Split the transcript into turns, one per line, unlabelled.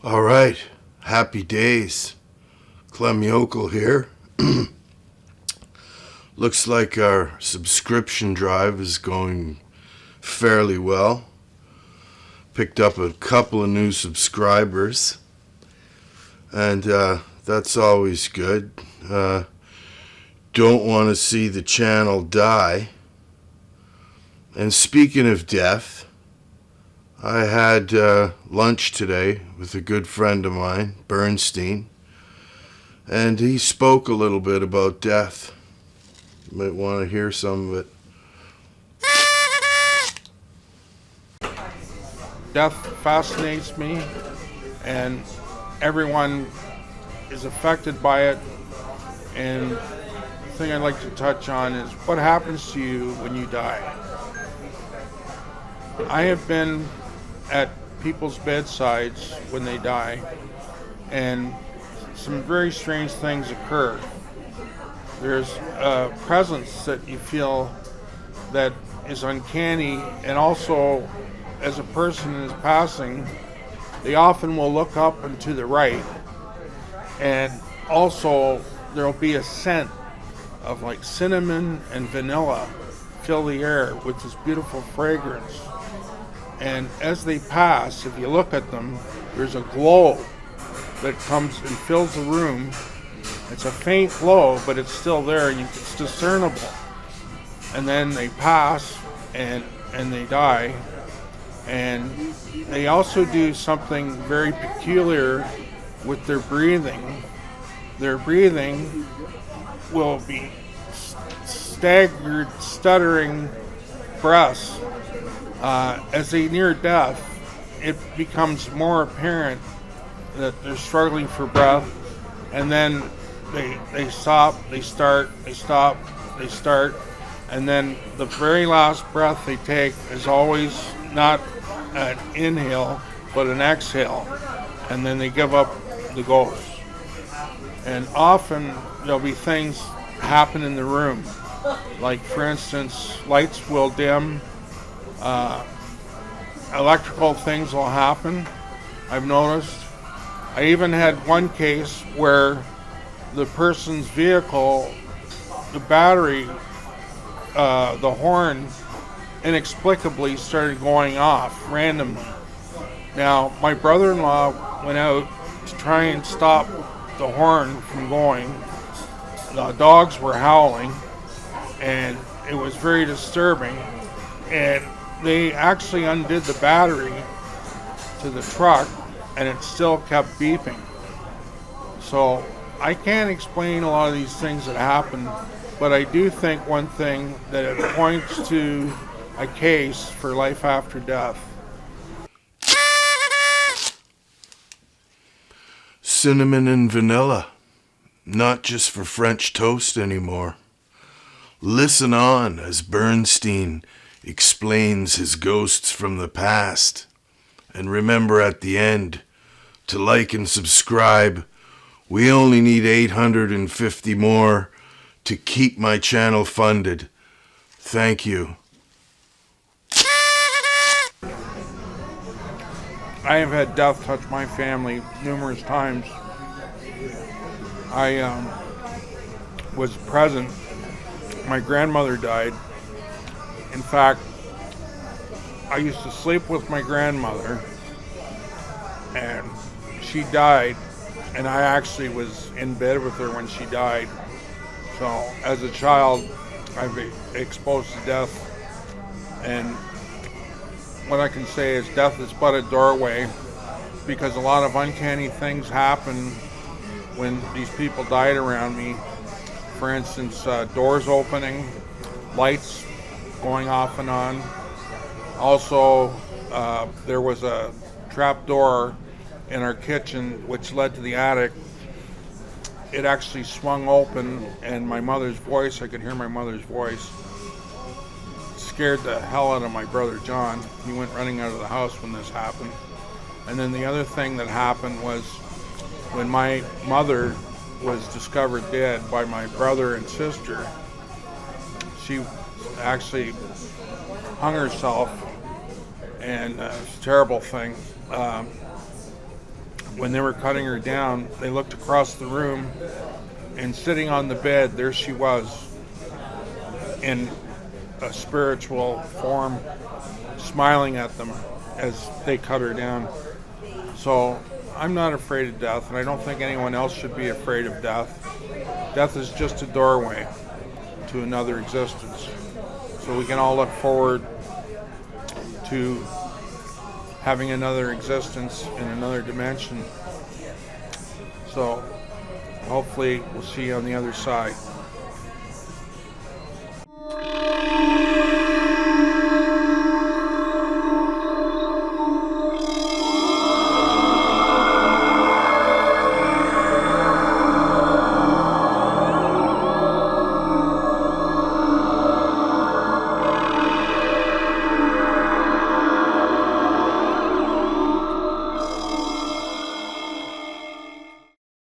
All right, happy days. Clem Yokel here. Looks like our subscription drive is going fairly well. Picked up a couple of new subscribers, and that's always good. Don't want to see the channel die. And speaking of death, I had lunch today with a good friend of mine, Bernstein, and he spoke a little bit about death. You might want to hear some of it.
Death fascinates me, and everyone is affected by it. And the thing I'd like to touch on is what happens to you when you die. I have been at people's bedsides when they die, and some very strange things occur. There's a presence that you feel that is uncanny, and also as a person is passing, they often will look up and to the right, and also there'll be a scent of like cinnamon and vanilla fill the air with this beautiful fragrance. And as they pass, if you look at them, there's a glow that comes and fills the room. It's a faint glow, but it's still there, and it's discernible. And then they pass, and they die. And they also do something very peculiar with their breathing. Their breathing will be staggered, stuttering breaths. As they near death, it becomes more apparent that they're struggling for breath, and then they stop, they start, they stop, they start, and then the very last breath they take is always not an inhale, but an exhale, and then they give up the ghost. And often there'll be things happen in the room, like for instance, lights will dim. Electrical things will happen, I've noticed. I even had one case where the person's vehicle, the battery, the horn, inexplicably started going off randomly. Now, my brother-in-law went out to try and stop the horn from going. The dogs were howling, and it was very disturbing. And they actually undid the battery to the truck, and it still kept beeping. So I can't explain a lot of these things that happen, but I do think one thing that it points to a case for life after death.
Cinnamon and vanilla, not just for French toast anymore. Listen on as Bernstein explains his ghosts from the past. And remember at the end to like and subscribe. We only need 850 more to keep my channel funded. Thank you.
I have had death touch my family numerous times. I was present. My grandmother died. In fact, I used to sleep with my grandmother, and she died, and I actually was in bed with her when she died. So as a child, I've been exposed to death, and what I can say is death is but a doorway, because a lot of uncanny things happen when these people died around me. For instance, doors opening, lights going off and on. Also, there was a trap door in our kitchen which led to the attic. It actually swung open, and my mother's voice, I could hear my mother's voice, scared the hell out of my brother John. He went running out of the house when this happened. And then the other thing that happened was when my mother was discovered dead by my brother and sister. She actually hung herself, and it's a terrible thing. When they were cutting her down, they looked across the room, and sitting on the bed, there she was in a spiritual form, smiling at them as they cut her down. So I'm not afraid of death, and I don't think anyone else should be afraid of death. Death is just a doorway to another existence. So we can all look forward to having another existence in another dimension. So hopefully we'll see you on the other side.